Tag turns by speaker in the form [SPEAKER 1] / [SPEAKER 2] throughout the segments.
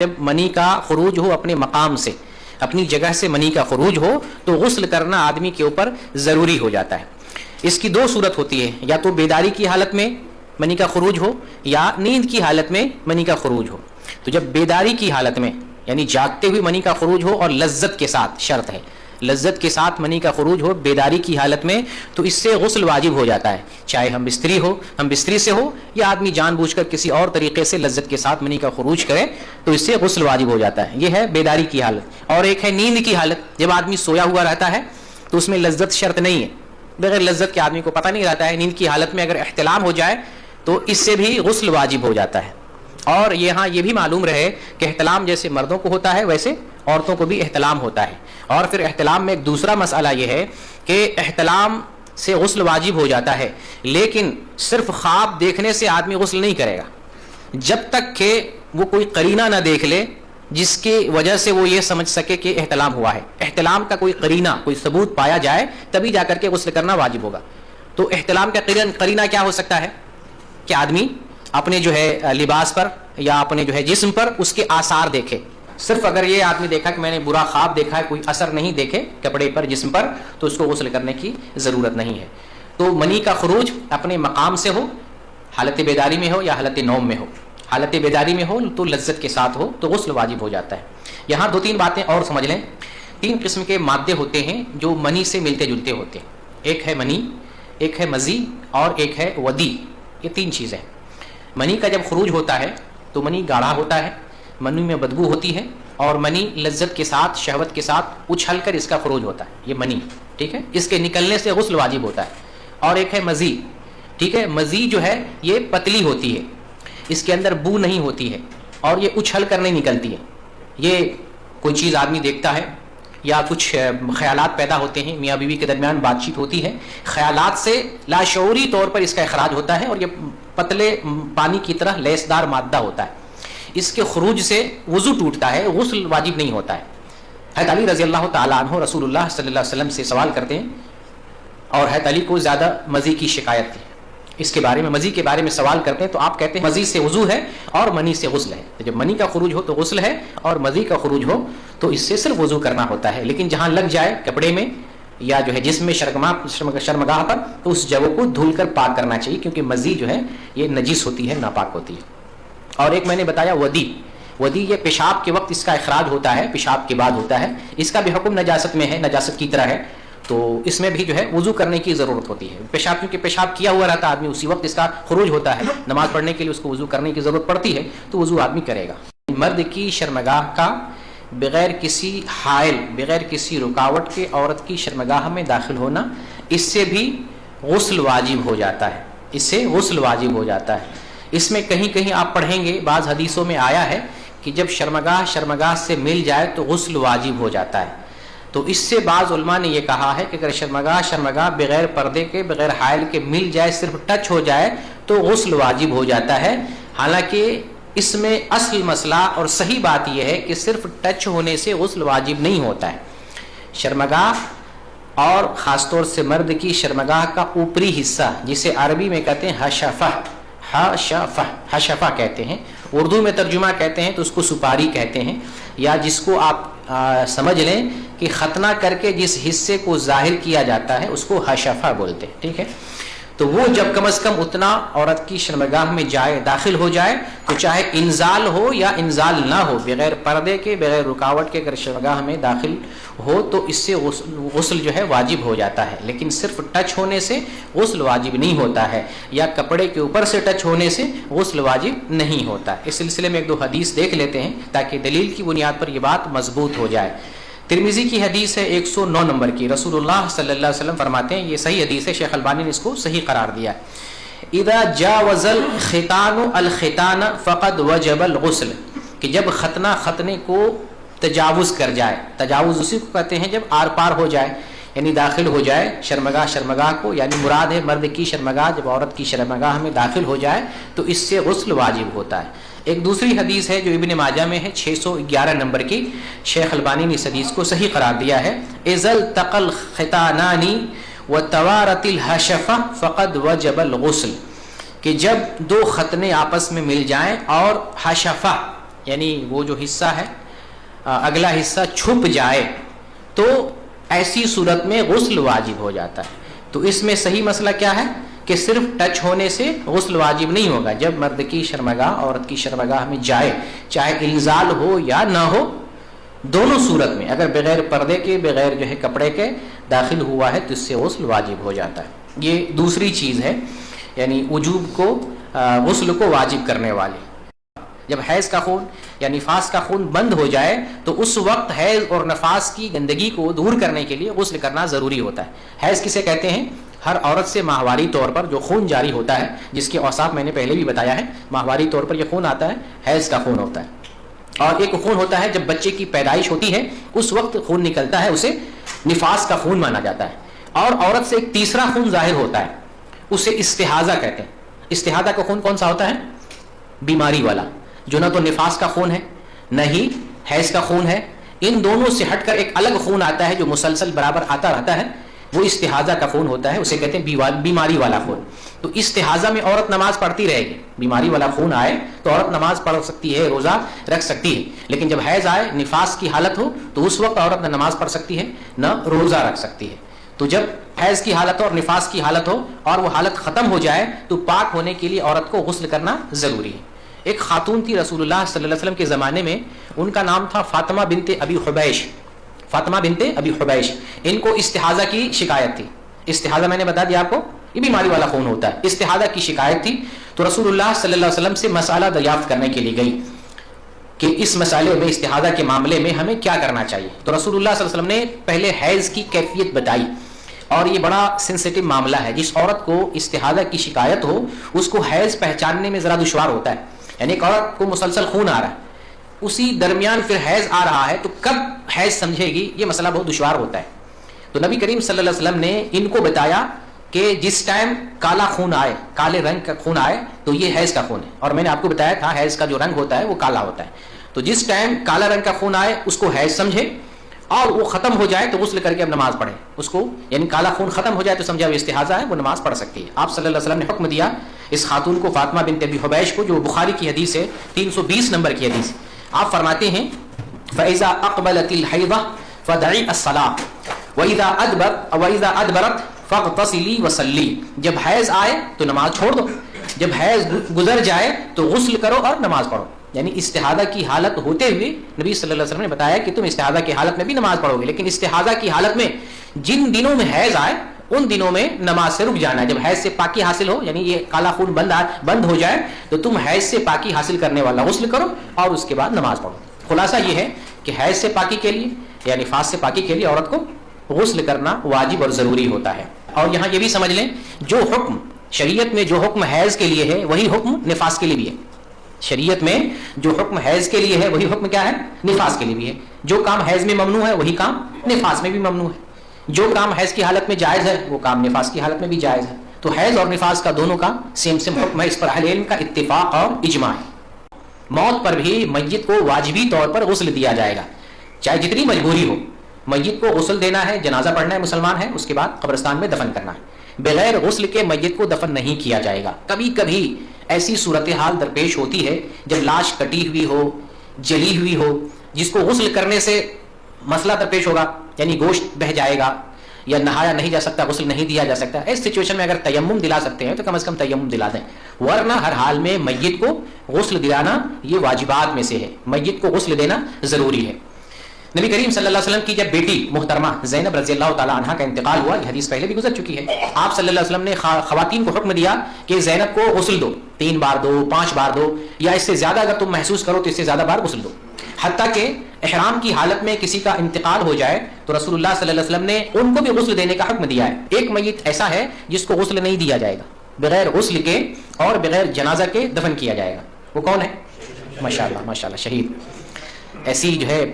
[SPEAKER 1] جب منی کا خروج ہو اپنے مقام سے، اپنی جگہ سے منی کا خروج ہو تو غسل کرنا آدمی کے اوپر ضروری ہو جاتا ہے۔ اس کی دو صورت ہوتی ہے، یا تو بیداری کی حالت میں منی کا خروج ہو یا نیند کی حالت میں منی کا خروج ہو۔ تو جب بیداری کی حالت میں یعنی جاگتے ہوئے منی کا خروج ہو اور لذت کے ساتھ، شرط ہے لذت کے ساتھ منی کا خروج ہو بیداری کی حالت میں، تو اس سے غسل واجب ہو جاتا ہے، چاہے ہم بستری سے ہو یا آدمی جان بوجھ کر کسی اور طریقے سے لذت کے ساتھ منی کا خروج کرے تو اس سے غسل واجب ہو جاتا ہے۔ یہ ہے بیداری کی حالت۔ اور ایک ہے نیند کی حالت، جب آدمی سویا ہوا رہتا ہے تو اس میں لذت شرط نہیں ہے، بغیر لذت کے آدمی کو پتہ نہیں رہتا ہے۔ نیند کی حالت میں اگر احتلام ہو جائے تو اس سے بھی غسل واجب ہو جاتا ہے۔ اور یہاں یہ بھی معلوم رہے کہ احتلام جیسے مردوں کو ہوتا ہے ویسے عورتوں کو بھی احتلام ہوتا ہے۔ اور پھر احتلام میں ایک دوسرا مسئلہ یہ ہے کہ احتلام سے غسل واجب ہو جاتا ہے، لیکن صرف خواب دیکھنے سے آدمی غسل نہیں کرے گا جب تک کہ وہ کوئی قرینہ نہ دیکھ لے جس کی وجہ سے وہ یہ سمجھ سکے کہ احتلام ہوا ہے۔ احتلام کا کوئی قرینہ، کوئی ثبوت پایا جائے تبھی جا کر کے غسل کرنا واجب ہوگا۔ تو احتلام کا قرینہ کیا ہو سکتا ہے کہ آدمی اپنے جو ہے لباس پر یا اپنے جو ہے جسم پر اس کے آثار دیکھے۔ صرف اگر یہ آدمی دیکھا کہ میں نے برا خواب دیکھا ہے، کوئی اثر نہیں دیکھے کپڑے پر جسم پر، تو اس کو غسل کرنے کی ضرورت نہیں ہے۔ تو منی کا خروج اپنے مقام سے ہو، حالت بیداری میں ہو یا حالت نوم میں ہو۔ حالت بیداری میں ہو تو لذت کے ساتھ ہو تو غسل واجب ہو جاتا ہے۔ یہاں دو تین باتیں اور سمجھ لیں۔ تین قسم کے مادے ہوتے ہیں جو منی سے ملتے جلتے ہوتے ہیں۔ ایک ہے منی، ایک ہے مزی اور ایک ہے ودی۔ یہ تین چیزیں۔ منی کا جب خروج ہوتا ہے تو منی گاڑھا ہوتا ہے، منی میں بدبو ہوتی ہے، اور منی لذت کے ساتھ شہوت کے ساتھ اچھل کر اس کا خروج ہوتا ہے۔ یہ منی، ٹھیک ہے، اس کے نکلنے سے غسل واجب ہوتا ہے۔ اور ایک ہے مزی، ٹھیک ہے، مزی جو ہے یہ پتلی ہوتی ہے، اس کے اندر بو نہیں ہوتی ہے اور یہ اچھل کر نہیں نکلتی ہے۔ یہ کوئی چیز آدمی دیکھتا ہے یا کچھ خیالات پیدا ہوتے ہیں، میاں بیوی کے درمیان بات چیت ہوتی ہے، خیالات سے لاشعوری طور پر اس کا اخراج ہوتا ہے اور یہ پتلے پانی کی طرح لیسدار مادہ ہوتا ہے۔ اس کے خروج سے وضو ٹوٹتا ہے، غسل واجب نہیں ہوتا ہے۔ حضرت علی رضی اللہ تعالیٰ عنہ رسول اللہ صلی اللہ علیہ وسلم سے سوال کرتے ہیں، اور حضرت علی کو زیادہ مزی کی شکایت تھی، اس کے بارے میں مزی کے بارے میں سوال کرتے ہیں تو آپ کہتے ہیں مزی سے وضو ہے اور منی سے غسل ہے۔ جب منی کا خروج ہو تو غسل ہے اور مزی کا خروج ہو تو اس سے صرف وضو کرنا ہوتا ہے، لیکن جہاں لگ جائے کپڑے میں یا جو ہے جسم میں شرمگاہ پر تو اس جگہ کو دھل کر پاک کرنا چاہیے، کیونکہ مزی جو ہے یہ نجس ہوتی ہے، ناپاک ہوتی ہے۔ اور ایک میں نے بتایا ودی یہ پیشاب کے وقت اس کا اخراج ہوتا ہے، پیشاب کے بعد ہوتا ہے، اس کا بھی حکم نجاست میں ہے، نجاست کی طرح ہے، تو اس میں بھی جو ہے وضو کرنے کی ضرورت ہوتی ہے۔ پیشاب کیونکہ پیشاب کیا ہوا رہتا ہے آدمی، اسی وقت اس کا خروج ہوتا ہے، نماز پڑھنے کے لیے اس کو وضو کرنے کی ضرورت پڑتی ہے تو وضو آدمی کرے گا۔ مرد کی شرمگاہ کا بغیر کسی حائل، بغیر کسی رکاوٹ کے عورت کی شرمگاہ میں داخل ہونا، اس سے بھی غسل واجب ہو جاتا ہے، اس سے غسل واجب ہو جاتا ہے۔ اس میں کہیں کہیں آپ پڑھیں گے، بعض حدیثوں میں آیا ہے کہ جب شرمگاہ سے مل جائے تو غسل واجب ہو جاتا ہے۔ تو اس سے بعض علماء نے یہ کہا ہے کہ اگر شرمگاہ بغیر پردے کے، بغیر حائل کے مل جائے، صرف ٹچ ہو جائے تو غسل واجب ہو جاتا ہے۔ حالانکہ اس میں اصل مسئلہ اور صحیح بات یہ ہے کہ صرف ٹچ ہونے سے غسل واجب نہیں ہوتا ہے۔ شرمگاہ اور خاص طور سے مرد کی شرمگاہ کا اوپری حصہ، جسے عربی میں کہتے ہیں حشفہ کہتے ہیں، اردو میں ترجمہ کہتے ہیں تو اس کو سپاری کہتے ہیں، یا جس کو آپ سمجھ لیں کہ ختنہ کر کے جس حصے کو ظاہر کیا جاتا ہے اس کو حشفہ بولتے ہیں، ٹھیک ہے۔ تو وہ جب کم از کم اتنا عورت کی شرمگاہ میں داخل ہو جائے تو چاہے انزال ہو یا انزال نہ ہو، بغیر پردے کے، بغیر رکاوٹ کے اگر شرمگاہ میں داخل ہو تو اس سے غسل جو ہے واجب ہو جاتا ہے، لیکن صرف ٹچ ہونے سے غسل واجب نہیں ہوتا ہے، یا کپڑے کے اوپر سے ٹچ ہونے سے غسل واجب نہیں ہوتا ہے۔ اس سلسلے میں ایک دو حدیث دیکھ لیتے ہیں تاکہ دلیل کی بنیاد پر یہ بات مضبوط ہو جائے۔ ترمذی کی حدیث ہے 109 نمبر کی، رسول اللہ صلی اللہ علیہ وسلم فرماتے ہیں، یہ صحیح حدیث ہے، شیخ البانی نے اس کو صحیح قرار دیا ہے، اذا جاوز الختان الختان فقد وجب الغسل، کہ جب ختنے کو تجاوز کر جائے، تجاوز اسی کو کہتے ہیں جب آر پار ہو جائے، یعنی داخل ہو جائے شرمگاہ کو، یعنی مراد ہے مرد کی شرمگاہ، جب عورت کی شرمگاہ میں داخل ہو جائے تو اس سے غسل واجب ہوتا ہے۔ ایک دوسری حدیث ہے جو ابن ماجہ میں ہے 611 نمبر کی، شیخ البانی نے اس حدیث کو صحیح قرار دیا ہے، اذا التقى الختانان وتوارت الحشفة فقد وجب الغسل، کہ جب دو ختنے آپس میں مل جائیں اور حشفہ یعنی وہ جو حصہ ہے اگلا حصہ چھپ جائے تو ایسی صورت میں غسل واجب ہو جاتا ہے. تو اس میں صحیح مسئلہ کیا ہے کہ صرف ٹچ ہونے سے غسل واجب نہیں ہوگا. جب مرد کی شرمگاہ عورت کی شرمگاہ میں جائے، چاہے انزال ہو یا نہ ہو، دونوں صورت میں اگر بغیر پردے کے، بغیر جو ہے کپڑے کے داخل ہوا ہے تو اس سے غسل واجب ہو جاتا ہے. یہ دوسری چیز ہے، یعنی وجوب کو، غسل کو واجب کرنے والی. جب حیض کا خون یا نفاس کا خون بند ہو جائے تو اس وقت حیض اور نفاس کی گندگی کو دور کرنے کے لیے غسل کرنا ضروری ہوتا ہے. حیض کسے کہتے ہیں؟ ہر عورت سے ماہواری طور پر جو خون جاری ہوتا ہے، جس کے اوصاف میں نے پہلے بھی بتایا ہے. ماہواری طور پر یہ خون آتا ہے، حیض کا خون ہوتا ہے. اور ایک خون ہوتا ہے جب بچے کی پیدائش ہوتی ہے اس وقت خون نکلتا ہے، اسے نفاس کا خون مانا جاتا ہے. اور عورت سے ایک تیسرا خون ظاہر ہوتا ہے، اسے استحاضہ کہتے ہیں. استحاضہ کا خون کون سا ہوتا ہے؟ بیماری والا، جو نہ تو نفاس کا خون ہے نہ ہی حیض کا خون ہے. ان دونوں سے ہٹ کر ایک الگ خون آتا ہے جو مسلسل برابر آتا رہتا ہے، وہ استحاضہ کا خون ہوتا ہے. اسے کہتے ہیں بیماری والا خون. تو استحاضہ میں عورت نماز پڑھتی رہے گی. بیماری والا خون آئے تو عورت نماز پڑھ سکتی ہے، روزہ رکھ سکتی ہے. لیکن جب حیض آئے، نفاس کی حالت ہو، تو اس وقت عورت نہ نماز پڑھ سکتی ہے نہ روزہ رکھ سکتی ہے. تو جب حیض کی حالت ہو اور نفاس کی حالت ہو اور وہ حالت ختم ہو جائے تو پاک ہونے کے لیے عورت کو غسل کرنا ضروری ہے. ایک خاتون تھی رسول اللہ صلی اللہ علیہ وسلم کے زمانے میں، ان کا نام تھا فاطمہ بنت ابی حبیش. فاطمہ بنت ابی حبیش. ان کو استحاضہ کی شکایت تھی. استحاضہ میں نے بتا دیا آپ کو، یہ بیماری والا خون ہوتا ہے. استحاضہ کی شکایت تھی تو رسول اللہ صلی اللہ علیہ وسلم سے مسئلہ دریافت کرنے کے لیے گئی کہ اس مسئلے میں، استحاضہ کے معاملے میں ہمیں کیا کرنا چاہیے. تو رسول اللہ صلی اللہ علیہ وسلم نے پہلے حیض کی کیفیت بتائی. اور یہ بڑا سینسیٹیو معاملہ ہے. جس عورت کو استحاضہ کی شکایت ہو اس کو حیض پہچاننے میں ذرا دشوار ہوتا ہے. یعنی ایک عورت کو مسلسل خون آ رہا ہے، اسی درمیان پھر حیض آ رہا ہے، تو کب حیض سمجھے گی، یہ مسئلہ بہت دشوار ہوتا ہے. تو نبی کریم صلی اللہ علیہ وسلم نے ان کو بتایا کہ جس ٹائم کالا خون آئے، کالے رنگ کا خون آئے تو یہ حیض کا خون ہے. اور میں نے آپ کو بتایا تھا حیض کا جو رنگ ہوتا ہے وہ کالا ہوتا ہے. تو جس ٹائم کالا رنگ کا خون آئے اس کو حیض سمجھے اور وہ ختم ہو جائے تو غسل کر کے اب نماز پڑھے. اس کو یعنی کالا خون ختم ہو جائے تو سمجھا وہ استحاضہ ہے، وہ نماز پڑھ سکتی ہے. آپ صلی اللہ علیہ وسلم نے حکم دیا اس خاتون کو، فاطمہ بنت ابی حبیش کو، جو بخاری کی حدیث ہے، 320 نمبر کی حدیث. آپ فرماتے ہیں فَإِذَا أَقْبَلَتِ الْحَيْضَةُ فَدَعِي الصَّلَاةَ وَإِذَا أَدْبَرَتْ فَاغْتَسِلِي وَصَلِّي. جب حیض آئے تو نماز چھوڑ دو، جب حیض گزر جائے تو غسل کرو اور نماز پڑھو. یعنی استحاضہ کی حالت ہوتے ہوئے نبی صلی اللہ علیہ وسلم نے بتایا کہ تم استحاضہ کی حالت میں بھی نماز پڑھو گے، لیکن استحاضہ کی حالت میں جن دنوں میں حیض آئے ان دنوں میں نماز سے رک جانا ہے. جب حیض سے پاکی حاصل ہو، یعنی یہ کالا خون بند ہو جائے تو تم حیض سے پاکی حاصل کرنے والا غسل کرو اور اس کے بعد نماز پڑھو. خلاصہ یہ ہے کہ حیض سے پاکی کے لیے یا نفاس سے پاکی کے لیے عورت کو غسل کرنا واجب اور ضروری ہوتا ہے. اور یہاں یہ بھی سمجھ لیں، جو حکم شریعت میں، جو حکم حیض کے لیے ہے وہی حکم نفاس کے لیے بھی ہے. شریعت میں جو حکم حیض کے لیے ہے وہی حکم کیا ہے؟ نفاس کے لیے بھی ہے. جو کام حیض میں ممنوع ہے وہی کام نفاس میں بھی ممنوع ہے. جو کام حیض کی حالت میں جائز ہے وہ کام نفاس کی حالت میں بھی جائز ہے. تو حیض اور نفاس کا دونوں کا سیم حکم ہے. اس پر اہل علم کا اتفاق اور اجماع ہے. موت پر بھی میت کو واجبی طور پر غسل دیا جائے گا، چاہے جتنی مجبوری ہو. میت کو غسل دینا ہے، جنازہ پڑھنا ہے، مسلمان ہے، اس کے بعد قبرستان میں دفن کرنا ہے. بغیر غسل کے میت کو دفن نہیں کیا جائے گا. کبھی کبھی ایسی صورتحال درپیش ہوتی ہے جب لاش کٹی ہوئی ہو، جلی ہوئی ہو، جس کو غسل کرنے سے مسئلہ درپیش ہوگا، یعنی گوشت بہہ جائے گا یا نہایا نہیں جا سکتا، غسل نہیں دیا جا سکتا. اس سچویشن میں اگر تیمم دلا سکتے ہیں تو کم از کم تیمم دلا دیں، ورنہ ہر حال میں میت کو غسل دلانا یہ واجبات میں سے ہے. میت کو غسل دینا ضروری ہے. نبی کریم صلی اللہ علیہ وسلم کی جب بیٹی محترمہ زینب رضی اللہ تعالی عنہا کا انتقال ہوا، یہ حدیث پہلے بھی گزر چکی ہے، آپ صلی اللہ علیہ وسلم نے خواتین کو حکم دیا کہ زینب کو غسل دو، 3 بار دو، 5 بار دو، یا اس سے زیادہ اگر تم محسوس کرو تو اس سے زیادہ بار غسل دو. حتیٰ کہ احرام کی حالت میں کسی کا انتقال ہو جائے تو رسول اللہ صلی اللہ علیہ وسلم نے ان کو بھی غسل دینے کا حکم دیا ہے. ایک میت ایسا ہے جس کو غسل نہیں دیا جائے گا، بغیر غسل کے اور بغیر جنازہ کے دفن کیا جائے گا. وہ کون ہے؟ ماشاءاللہ ماشاءاللہ، شہید. ایسی جو ہے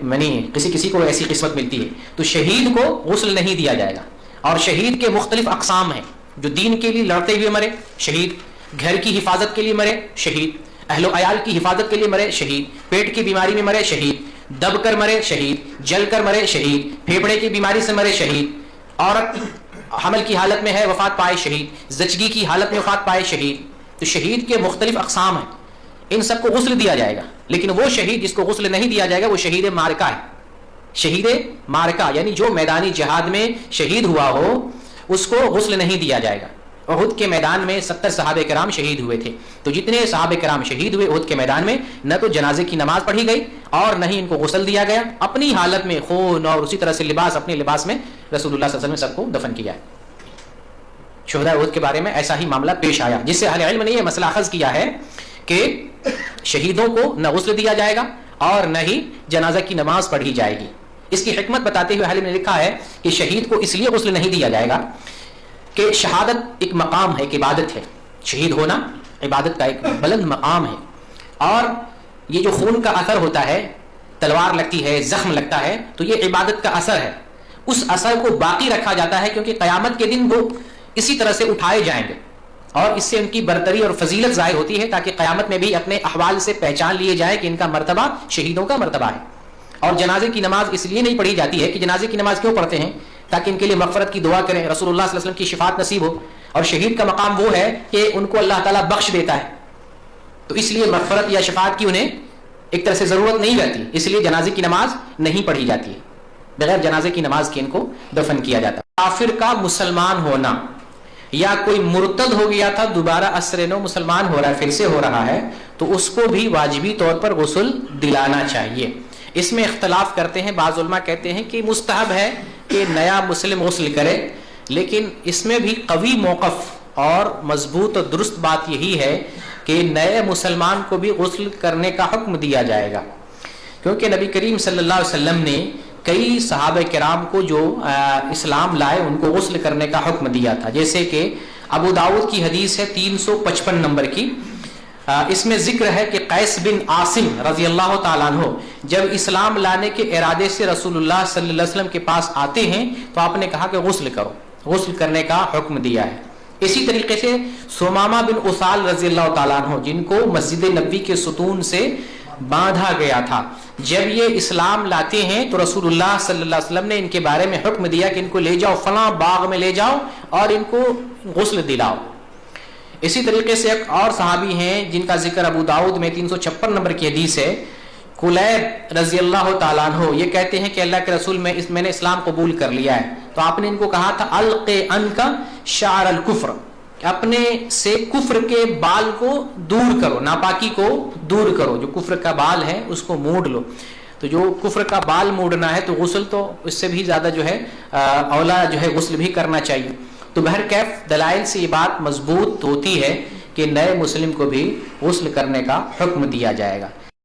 [SPEAKER 1] کسی کو ایسی قسمت ملتی ہے. تو شہید کو غسل نہیں دیا جائے گا. اور شہید کے مختلف اقسام ہیں. جو دین کے لیے لڑتے ہوئے مرے شہید، گھر کی حفاظت کے لیے مرے شہید، اہل و عیال کی حفاظت کے لیے مرے شہید، پیٹ کی بیماری میں مرے شہید، دب کر مرے شہید، جل کر مرے شہید، پھیپھڑے کی بیماری سے مرے شہید، عورت حمل کی حالت میں ہے وفات پائے شہید، زچگی کی حالت میں وفات پائے شہید. تو شہید کے مختلف اقسام ہیں، ان سب کو غسل دیا جائے گا. لیکن وہ شہید جس کو غسل نہیں دیا جائے گا وہ شہید معرکہ ہے. شہید معرکہ یعنی جو میدانی جہاد میں شہید ہوا ہو اس کو غسل نہیں دیا جائے گا. احد کے میدان میں 70 صحابہ کرام شہید ہوئے تھے. تو جتنے صحابہ کرام شہید ہوئے احد کے میدان میں نہ تو جنازے کی نماز پڑھی گئی اور نہ ہی ان کو غسل دیا گیا. اپنی حالت میں خون اور اسی طرح سے لباس اپنے لباس میں رسول اللہ صلی اللہ علیہ وسلم نے سب کو دفن کیا ہے. شہداء احد کے بارے میں ایسا ہی معاملہ پیش آیا جس سے اہل علم نے یہ مسئلہ اخذ کیا ہے کہ شہیدوں کو نہ غسل دیا جائے گا اور نہ ہی جنازہ کی نماز پڑھی جائے گی. اس کی حکمت بتاتے ہوئے اہل علم نے لکھا ہے کہ شہید کو اس لیے غسل نہیں دیا جائے گا کہ شہادت ایک مقام ہے, ایک عبادت ہے. شہید ہونا عبادت کا ایک بلند مقام ہے, اور یہ جو خون کا اثر ہوتا ہے, تلوار لگتی ہے, زخم لگتا ہے, تو یہ عبادت کا اثر ہے. اس اثر کو باقی رکھا جاتا ہے کیونکہ قیامت کے دن وہ اسی طرح سے اٹھائے جائیں گے اور اس سے ان کی برتری اور فضیلت ظاہر ہوتی ہے تاکہ قیامت میں بھی اپنے احوال سے پہچان لیے جائے کہ ان کا مرتبہ شہیدوں کا مرتبہ ہے. اور جنازے کی نماز اس لیے نہیں پڑھی جاتی ہے کہ جنازے کی نماز کیوں پڑھتے ہیں, تاکہ ان کے لیے مغفرت کی دعا کریں, رسول اللہ صلی اللہ علیہ وسلم کی شفاعت نصیب ہو. اور شہید کا مقام وہ ہے کہ ان کو اللہ تعالیٰ بخش دیتا ہے, تو اس لیے مغفرت یا شفاعت کی انہیں ایک طرح سے ضرورت نہیں رہتی, اس لیے جنازے کی نماز نہیں پڑھی جاتی ہے. بغیر جنازے کی نماز کے ان کو دفن کیا جاتا ہے. کافر کا مسلمان ہونا یا کوئی مرتد ہو گیا تھا دوبارہ عصر نو مسلمان ہو رہا ہے, پھر سے ہو رہا ہے, تو اس کو بھی واجبی طور پر غسل دلانا چاہیے. اس میں اختلاف کرتے ہیں, بعض علماء کہتے ہیں کہ مستحب ہے کہ نیا مسلم غسل کرے, لیکن اس میں بھی قوی موقف اور مضبوط اور درست بات یہی ہے کہ نئے مسلمان کو بھی غسل کرنے کا حکم دیا جائے گا, کیونکہ نبی کریم صلی اللہ علیہ وسلم نے کئی صحابہ کرام کو جو اسلام لائے ان کو غسل کرنے کا حکم دیا تھا. جیسے کہ ابو داؤد کی حدیث ہے 355 نمبر کی, اس میں ذکر ہے کہ قیس بن عاصم رضی اللہ تعالیٰ عنہ جب اسلام لانے کے ارادے سے رسول اللہ صلی اللہ علیہ وسلم کے پاس آتے ہیں تو آپ نے کہا کہ غسل کرو, غسل کرنے کا حکم دیا ہے. اسی طریقے سے سمامہ بن اسال رضی اللہ تعالیٰ عنہ جن کو مسجد نبوی کے ستون سے باندھا گیا تھا, جب یہ اسلام لاتے ہیں تو رسول اللہ صلی اللہ علیہ وسلم نے ان کے بارے میں حکم دیا کہ ان کو لے جاؤ فلاں باغ میں لے جاؤ اور ان کو غسل دلاؤ. اسی طریقے سے ایک اور صحابی ہیں جن کا ذکر ابو داؤد میں 356 نمبر کی حدیث ہے, کلیب رضی اللہ تعالیٰ عنہ, یہ کہتے ہیں کہ اللہ کے رسول میں نے اسلام قبول کر لیا ہے. تو آپ نے ان کو کہا تھا الق عنک شعر الکفر, اپنے سے کفر کے بال کو دور کرو, ناپاکی کو دور کرو, جو کفر کا بال ہے اس کو موڑ لو. تو جو کفر کا بال موڑنا ہے تو غسل تو اس سے بھی زیادہ جو ہے اولا جو ہے غسل بھی کرنا چاہیے. تو بہرکیف دلائل سے یہ بات مضبوط ہوتی ہے کہ نئے مسلم کو بھی غسل کرنے کا حکم دیا جائے گا.